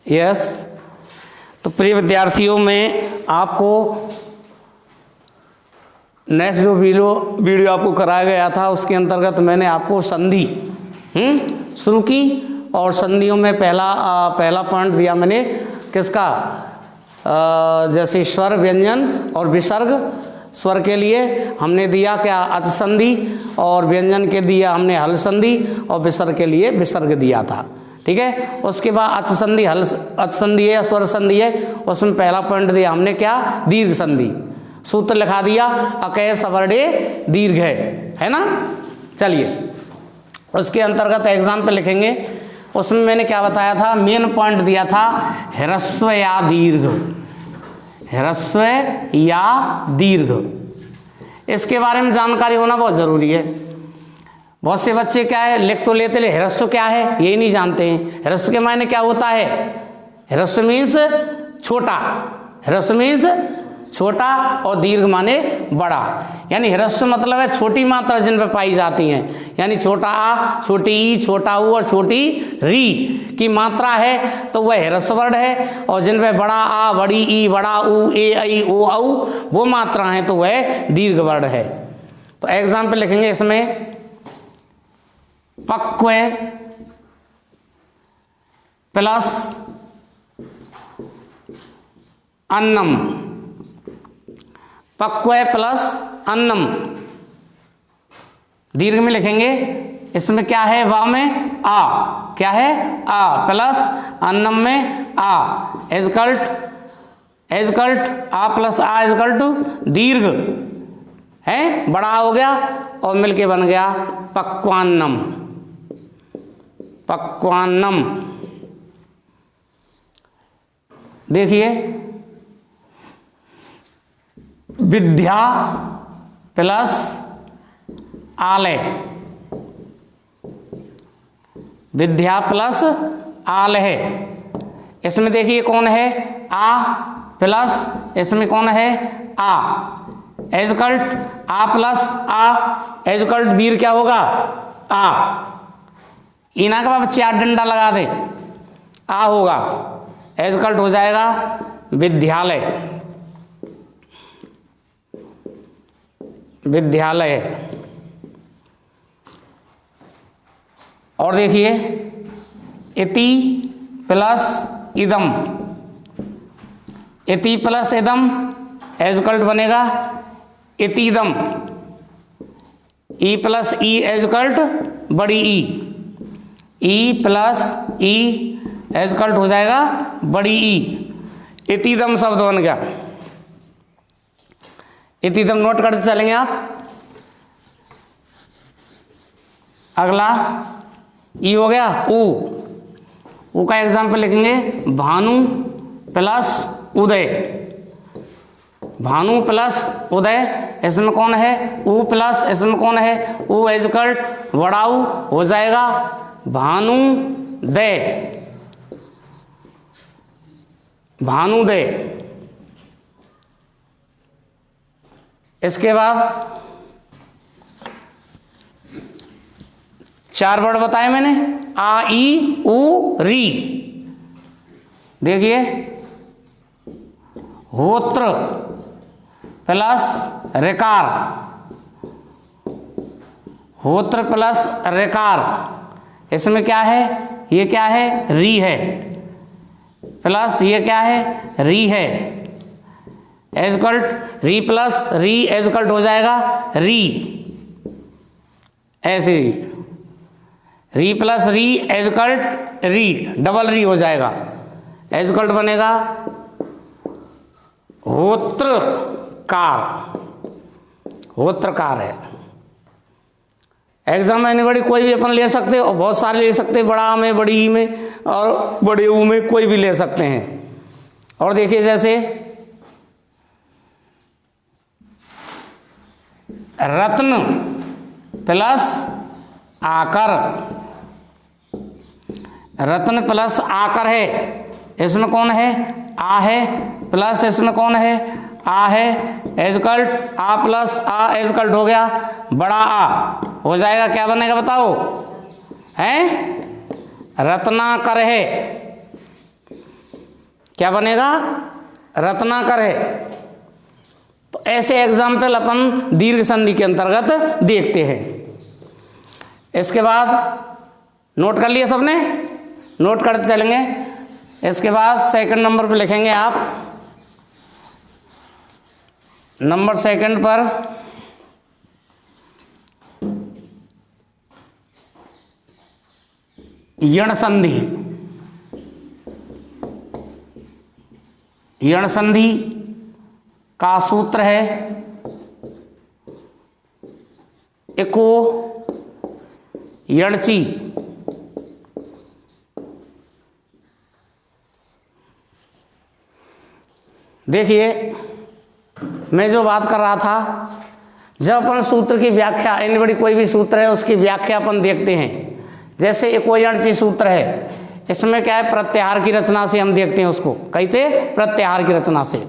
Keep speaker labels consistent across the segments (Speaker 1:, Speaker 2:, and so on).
Speaker 1: Yes. तो प्रिय विद्यार्थियों, मैं आपको नेक्स्ट जो वीडियो आपको कराया गया था उसके अंतर्गत मैंने आपको संधि शुरू की, और संधियों में पहला पॉइंट दिया मैंने किसका, जैसे स्वर, व्यंजन और विसर्ग। स्वर के लिए हमने दिया क्या, अच संधि, और व्यंजन के दिया हमने हल संधि, और विसर्ग के लिए विसर्ग दिया था। ठीक है। उसके बाद अच संधि, अच संधि है या स्वर संधि है, उसमें पहला पॉइंट दिया हमने क्या, दीर्घ संधि। सूत्र लिखा दिया, अकय सवर्णे दीर्घ है ना। चलिए उसके अंतर्गत एग्जाम्पल लिखेंगे। उसमें मैंने क्या बताया था, मेन पॉइंट दिया था ह्रस्व या दीर्घ, ह्रस्व या दीर्घ। इसके बारे में जानकारी होना बहुत जरूरी है। बहुत से बच्चे क्या है, लिख तो लेते ले ह्रस्व क्या है यही नहीं जानते हैं। ह्रस्व के मायने क्या होता है, ह्रस्व मीन्स छोटा, ह्रस्व मीन्स छोटा, और दीर्घ माने बड़ा। यानी ह्रस्व मतलब है छोटी मात्रा जिन पर पाई जाती हैं, यानी छोटा आ, छोटी ई, छोटा ऊ और छोटी री की मात्रा है तो वह ह्रस्व वर्ण है, और जिन पर बड़ा आ, बड़ी ई, बड़ा ऊ, ए ऐ ओ औ वो मात्रा है तो वह दीर्घ वर्ण है। तो एग्जाम्पल लिखेंगे इसमें, पक्व प्लस अन्नम, पक्व प्लस अन्नम, दीर्घ में लिखेंगे। इसमें क्या है, वा में आ, क्या है आ, प्लस अन्नम में आ, एजकल्ट आ प्लस आ एजकल्ट दीर्घ है, बड़ा हो गया और मिलके बन गया पक्वान्नम, पक्वान्नम। देखिए, विद्या प्लस आलय, विद्या प्लस आलय। इसमें देखिए कौन है, आ प्लस इसमें कौन है आ, एजकल्ट आ प्लस आ, एजकल्ट दीर्घ क्या होगा आ, इना के बाद चार डंडा लगा दे, आ होगा, एजकल्ट हो जाएगा विद्यालय, विद्यालय। और देखिए, इति प्लस इदम, इति प्लस इदम एजकल्ट बनेगा इतिदम, ई प्लस ई एजकल्ट बड़ी ई प्लस ई एजकल्ट हो जाएगा बड़ी ई, इतिदम शब्द बन गया। इतिदम नोट करते चलेंगे आप। अगला ई हो गया ऊ का एग्जाम्पल लिखेंगे, भानु प्लस उदय, भानु प्लस उदय, इसमें कौन है ऊ प्लस इसमें कौन है ऊ, एजकल्ट बड़ाऊ हो जाएगा भानु दय, भानुदय। इसके बाद चार वर्ड बताए मैंने, आ ई ऊ री। देखिए, होत्र प्लस ऋकार, होत्र प्लस ऋकार, इसमें क्या है, ये क्या है री है, प्लस ये क्या है री है, एजकल्ट री प्लस री एजकल्ट हो जाएगा री, ऐसे री प्लस री एजकल्ट री, डबल री हो जाएगा, एजकल्ट बनेगा होत्रकार, होत्रकार है। एग्जाम में एनीबॉडी कोई भी अपन ले सकते हो, बहुत सारे ले सकते हैं, बड़ा में, बड़ी ई में और बड़े ऊ में कोई भी ले सकते हैं। और देखिए जैसे रत्न प्लस आकर, रत्न प्लस आकर है, इसमें कौन है आ है, प्लस इसमें कौन है आ है, एजकल्ट आ प्लस आ एजकल्ट हो गया बड़ा आ हो जाएगा, क्या बनेगा बताओ, हैं रत्नाकर है, क्या बनेगा? रत्नाकर है। तो ऐसे एग्जाम्पल अपन दीर्घ संधि के अंतर्गत देखते हैं। इसके बाद नोट कर लिया सबने? नोट करते चलेंगे। इसके बाद सेकंड नंबर पे लिखेंगे आप, नंबर सेकंड पर यण संधि। यण संधि का सूत्र है इको यणची। देखिए मैं जो बात कर रहा था, जब अपन सूत्र की व्याख्या, इन बड़ी कोई भी सूत्र है उसकी व्याख्या अपन देखते हैं, जैसे इको यणची सूत्र है, इसमें क्या है, प्रत्याहार की रचना से हम देखते हैं उसको, कहते प्रत्याहार की रचना से।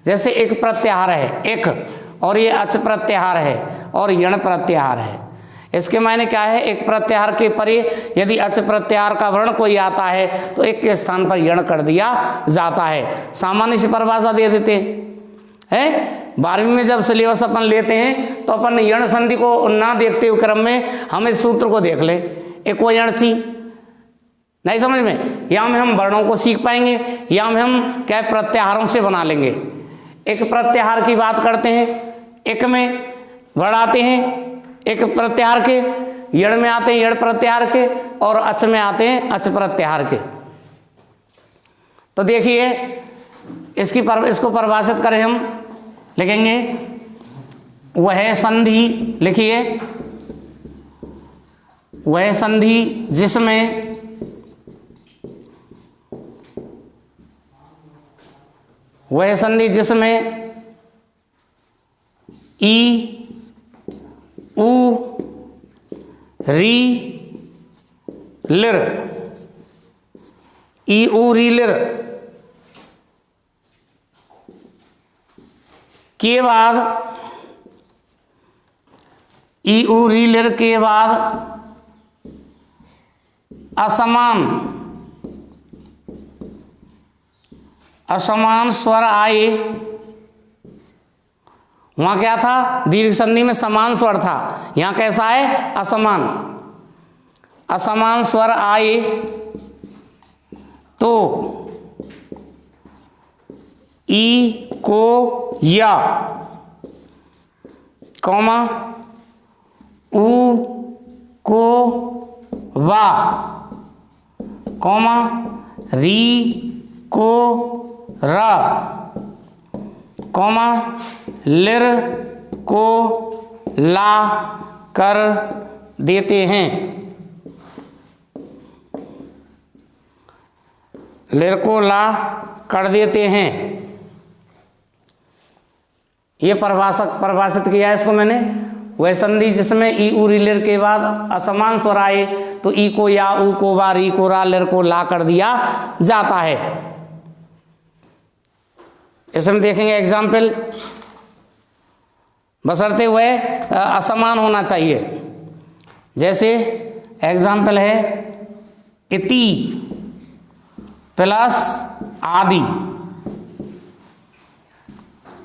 Speaker 1: जैसे एक प्रत्याहार है एक, और ये अच प्रत्याहार है और यण प्रत्याहार है। इसके मायने क्या है, एक प्रत्याहार के परे यदि अच प्रत्याहार का वर्ण कोई आता है तो एक के स्थान पर यण कर दिया जाता है। सामान्य से परिभाषा दे देते हैं। 12वीं में जब सिलेबस अपन लेते हैं तो अपन यण संधि को ना देखते हुए क्रम में हम इस सूत्र को देख लें, इको यणची। नहीं समझ में? या में हम वर्णों को सीख पाएंगे या में हम क्या प्रत्याहारों से बना लेंगे। एक प्रत्याहार की बात करते हैं, एक में वर्ण आते हैं एक प्रत्याहार के, यण में आते हैं यण प्रत्याहार के, और अच में आते हैं अच प्रत्याहार के। तो देखिए इसको परिभाषित करें हम, लिखेंगे वह संधि, लिखिए वह संधि जिसमें वह संधि जिसमें ई उ री लिर, ई उ री लिर के बाद, ई उ री लिर के बाद असमान स्वर आए। वहां क्या था, दीर्घ संधि में समान स्वर था, यहां कैसा है, असमान। असमान स्वर आए तो ई को या, कौमा उ को वा, कौमा री को रा, कौमा लिर को ला कर देते हैं। लिर को ला कर देते हैं। ये परिभाषित किया है इसको मैंने। वह संधि जिसमें ई उ री लिर के बाद असमान स्वर आए तो ई को या, उ को वा, री को रा, लिर को ला कर दिया जाता है। इसमें देखेंगे एग्जाम्पल, बशर्ते हुए असमान होना चाहिए। जैसे एग्जाम्पल है इति प्लस आदि।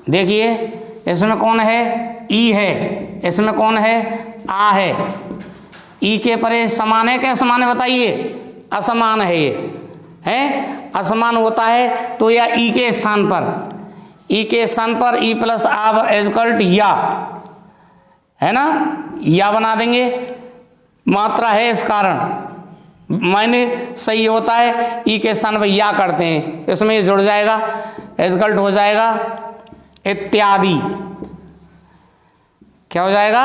Speaker 1: देखिए इसमें कौन है, ई है, इसमें कौन है, आ है। ई के परे समान है क्या, समान है बताइए, असमान है। ये है असमान होता है तो या ई के स्थान पर, ई के स्थान पर ई प्लस आ इक्वल टू या, है ना, या बना देंगे। मात्रा है इस कारण मायने सही होता है, ई के स्थान पर या करते हैं, इसमें ये जुड़ जाएगा, इक्वल टू हो जाएगा इत्यादि। क्या हो जाएगा,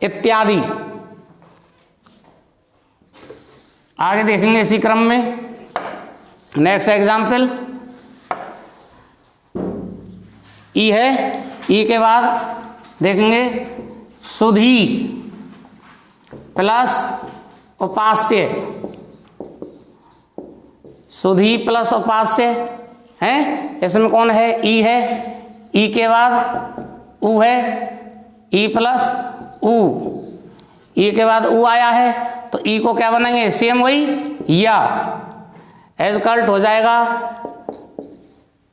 Speaker 1: इत्यादि। आगे देखेंगे इसी क्रम में। नेक्स्ट एग्जाम्पल ई है, ई के बाद देखेंगे सुधी प्लस उपास्य। सुधी प्लस उपास्य है, इसमें कौन है, ई है, ई के बाद उ है, ई प्लस उ, ई के बाद उ आया है तो ई को क्या बनाएंगे, सेम वही या, एज कल्ट हो जाएगा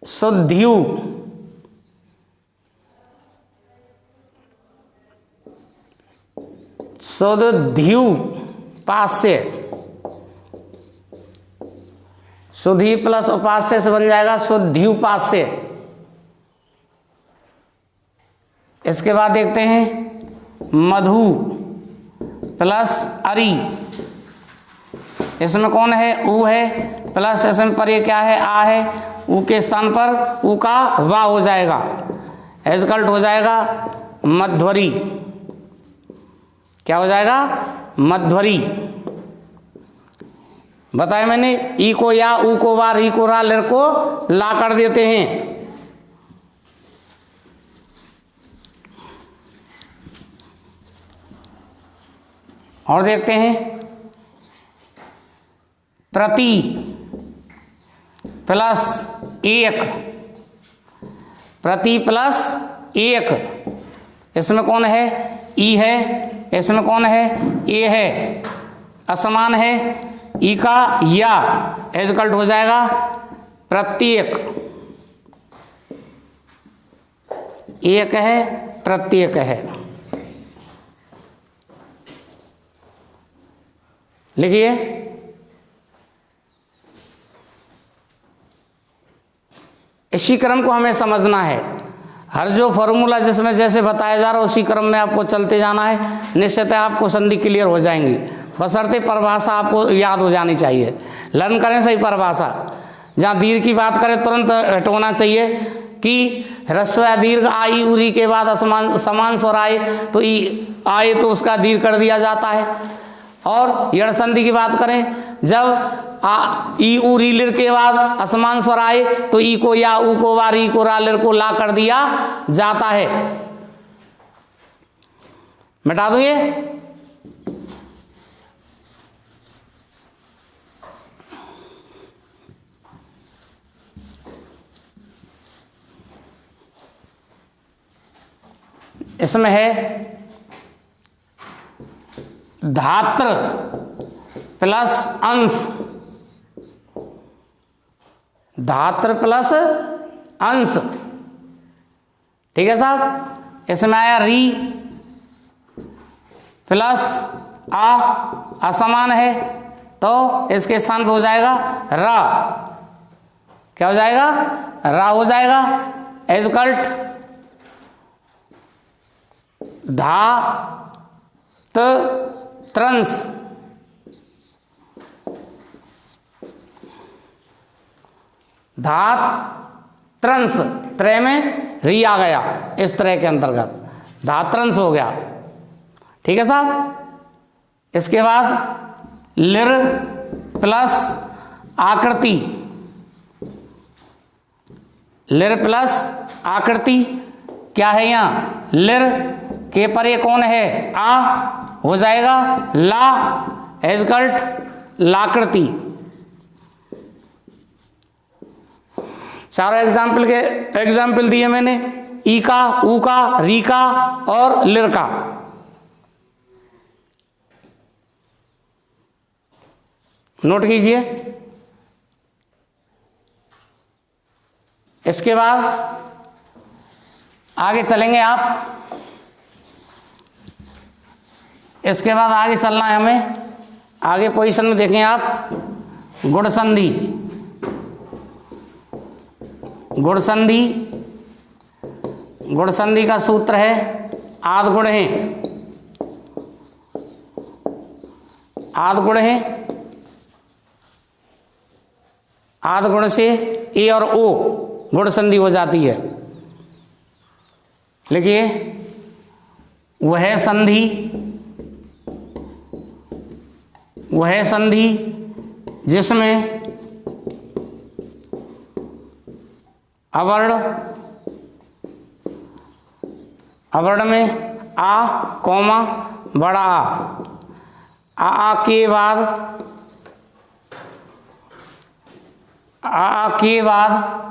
Speaker 1: शुद्ध्यु, शुद्ध्यु पास्य, शुद्धि प्लस उपास्य से बन जाएगा शुद्ध्युपास्य। इसके बाद देखते हैं मधु प्लस अरि, इसमें कौन है, ऊ है, प्लस इसमें पर ये क्या है, आ है, ऊ के स्थान पर ऊ का वा हो जाएगा, एजकल्ट हो जाएगा मध्वरी। क्या हो जाएगा, मध्वरी। बताया मैंने, ई को या, ऊ को वा, री को रा, लिर को ला कर देते हैं। और देखते हैं प्रति प्लस एक, प्रति प्लस एक, इसमें कौन है, ई है, इसमें कौन है, ए है, असमान है, ई का या, एजकल्ट हो जाएगा प्रत्येक, एक है, प्रत्येक है। लिखिए, इसी क्रम को हमें समझना है। हर जो फॉर्मूला जिसमें जैसे बताया जा रहा है उसी क्रम में आपको चलते जाना है, निश्चित है आपको संधि क्लियर हो जाएंगी। बशर्ते परिभाषा आपको याद हो जानी चाहिए। लर्न करें सही परिभाषा। जहाँ दीर्घ की बात करें तुरंत हटवाना चाहिए कि ह्रस्व या दीर्घ आई उरी के बाद समान स्वर आए तो ई आए तो उसका दीर्घ कर दिया जाता है। और यण संधि की बात करें, जब ई उ री लिर के बाद असमान स्वर आए तो ई को या, ऊ को वा, री को रा, लिर को ला कर दिया जाता है। मिटा दो ये। इसमें है धात्र प्लस अंश, धात्र प्लस अंश, ठीक है साहब। इसमें आया री प्लस आ, असमान है तो इसके स्थान पे हो जाएगा रा। क्या हो जाएगा, रा हो जाएगा। एजकल्ट धा त त्रंस, धात त्रंस, त्रय में री आ गया, इस तरह के अंतर्गत धात्रंश हो गया। ठीक है साहब। इसके बाद लिर प्लस आकृति, लिर प्लस आकृति क्या है यहाँ, लिर के पर ये कौन है, आ हो जाएगा ला, एजकल्ट लाकृति। चारों एग्जाम्पल दिए मैंने, ई का, ऊ का, री का और लिर का। नोट कीजिए। इसके बाद आगे चलेंगे आप। इसके बाद आगे चलना है हमें। आगे पोजीशन में देखें आप, गुण संधि। गुण संधि, गुण संधि का सूत्र है आद गुण है, आद गुण है। आद गुण से ए और ओ गुण संधि हो जाती है। लिखिए, वह संधि, वह संधि जिसमें अवर्ण, अवर्ण में आ कौमा बड़ा आ के बाद, आ के बाद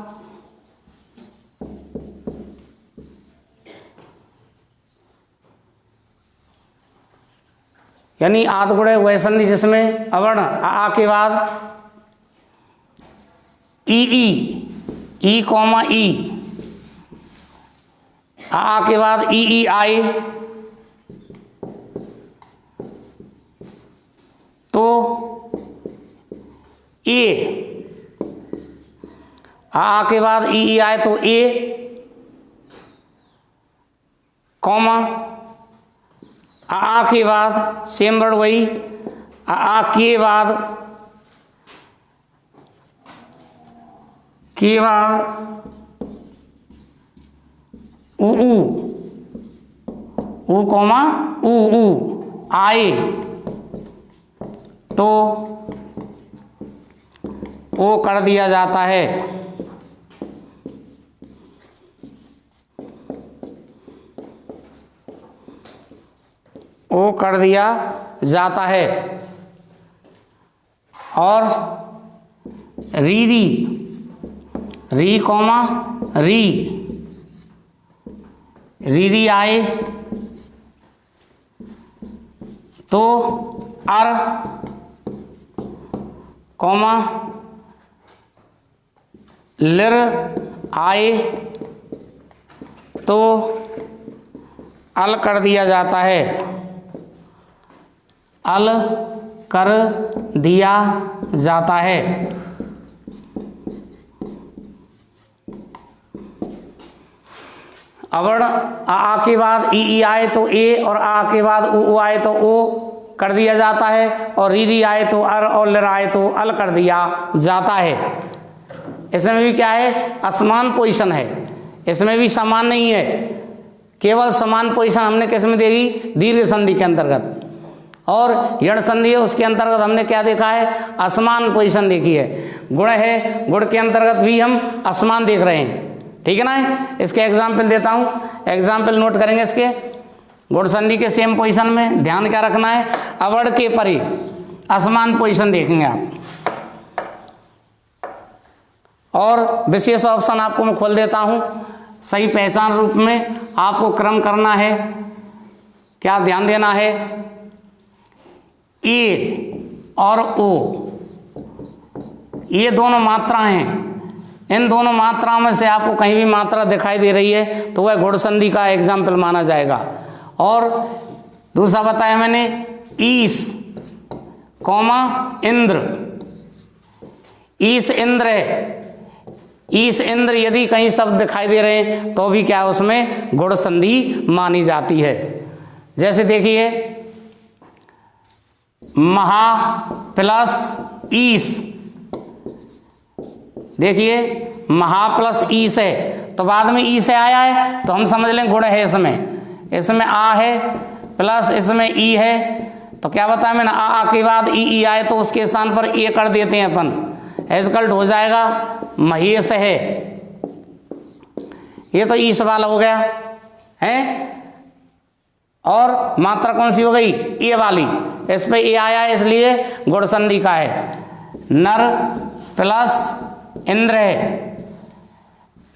Speaker 1: यानी आद गुण है वह संधि जिसमें अवर्ण आ के बाद ई ई ई कॉमा ई, आ के बाद ई आए तो ए, आ के बाद ई आए तो ए, कॉमा आ के बाद सेम वर्ड वही, आ के बाद ऊ कॉमा ऊ आए तो ओ कर दिया जाता है। ओ कर दिया जाता है। और री कॉमा री आए तो अर कॉमा लिर आए तो अल कर दिया जाता है। अल कर दिया जाता है। अवर्ण आ के बाद ई आए तो ए, और आ के बाद ऊ आए तो ओ कर दिया जाता है, और री आए तो अर, और लिर आए तो अल कर दिया जाता है। इसमें भी क्या है, असमान पोजीशन है, इसमें भी समान नहीं है, केवल समान पोजीशन हमने किस में देगी, दीर्घ संधि के अंतर्गत। और यण संधि है उसके अंतर्गत हमने क्या देखा है, असमान पोजीशन देखी है। गुण है, गुण के अंतर्गत भी हम असमान देख रहे हैं, ठीक है ना। इसके एग्जाम्पल देता हूँ, एग्जाम्पल नोट करेंगे इसके। गुण संधि के सेम पोजीशन में ध्यान क्या रखना है, अवर्ण के परे असमान पोजीशन देखेंगे आप। और विशेष ऑप्शन आपको मैं खोल देता हूँ, सही पहचान रूप में आपको क्रम करना है, क्या ध्यान देना है, ए और ओ ये दोनों मात्राएं हैं, इन दोनों मात्राओं में से आपको कहीं भी मात्रा दिखाई दे रही है तो वह गुण संधि का एग्जाम्पल माना जाएगा। और दूसरा बताया मैंने, ईस कॉमा इंद्र, ईस इंद्र है, ईस इंद्र यदि कहीं शब्द दिखाई दे रहे हैं तो भी क्या उसमें गुण संधि मानी जाती है। जैसे देखिए महा प्लस ईस, देखिए महा प्लस ईस है तो बाद में ई से आया है तो हम समझ लें गुण है। इसमें आ है प्लस इसमें ई है तो क्या बताया मैंने, आ के बाद ई आए तो उसके स्थान पर ए कर देते हैं अपन, एजकल्ट हो जाएगा महेश है, ये तो ईस वाला हो गया है। और मात्रा कौन सी हो गई, ए वाली, इस पे ए आया है इसलिए गुण संधि का है। नर प्लस इंद्र है,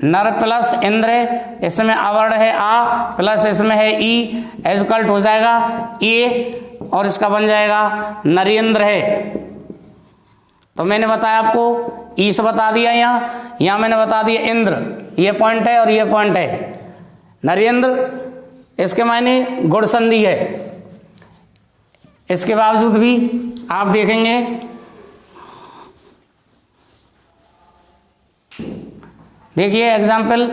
Speaker 1: नर प्लस इंद्र है, इसमें अवर्ण है आ प्लस इसमें है ई, एजकल्ट हो जाएगा ए और इसका बन जाएगा नरेंद्र है। तो मैंने बताया आपको ईस बता दिया, यहाँ मैंने बता दिया इंद्र, ये पॉइंट है और ये पॉइंट है। नरेंद्र इसके मायने गुण संधि है। इसके बावजूद भी आप देखेंगे देखिए एग्जाम्पल,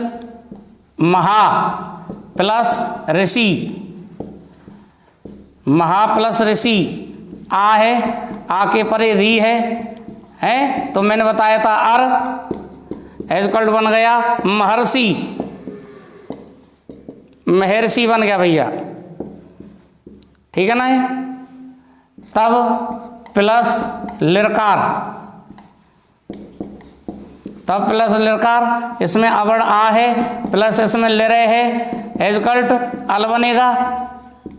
Speaker 1: महा प्लस ऋषि, महा प्लस ऋषि आ है, आ के परे री है तो मैंने बताया था अर, एजकल्ट बन गया महर्षि, महर्षि बन गया भैया, ठीक है ना। तब प्लस लिरकार, तब प्लस लिरकार, इसमें अवर्ण आ है प्लस इसमें लिरे है, एजकल्ट अल बनेगा,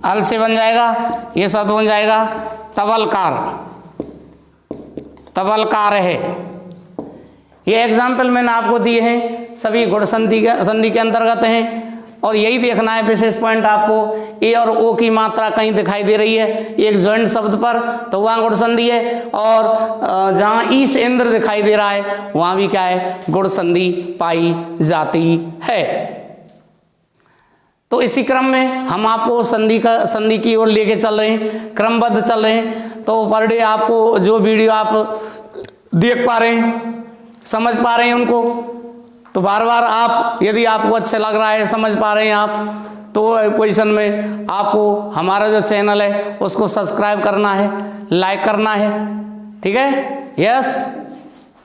Speaker 1: अल से बन जाएगा ये शब्द बन जाएगा तबलकार, तबलकार है। ये एग्जाम्पल मैंने आपको दिए हैं, सभी गुण संधि के अंतर्गत हैं। और यही देखना है विशेष पॉइंट आपको। ए और ओ की मात्रा कहीं दिखाई दे रही है एक ज्वाइंट शब्द पर तो वहाँ गुण संधि है, और जहाँ ईश इंद्र दिखाई दे रहा है वहाँ भी क्या है, गुण संधि पाई जाती है। तो इसी क्रम में हम आपको संधि की ओर लेके चल रहे हैं, क्रमबद्ध चल रहे हैं। तो पर डे आपको जो वीडियो आप देख पा रहे हैं, समझ पा रहे हैं उनको, तो बार बार आप, यदि आपको अच्छा लग रहा है, समझ पा रहे हैं आप, तो पोजीशन में आपको हमारा जो चैनल है उसको सब्सक्राइब करना है, लाइक करना है, ठीक है। यस।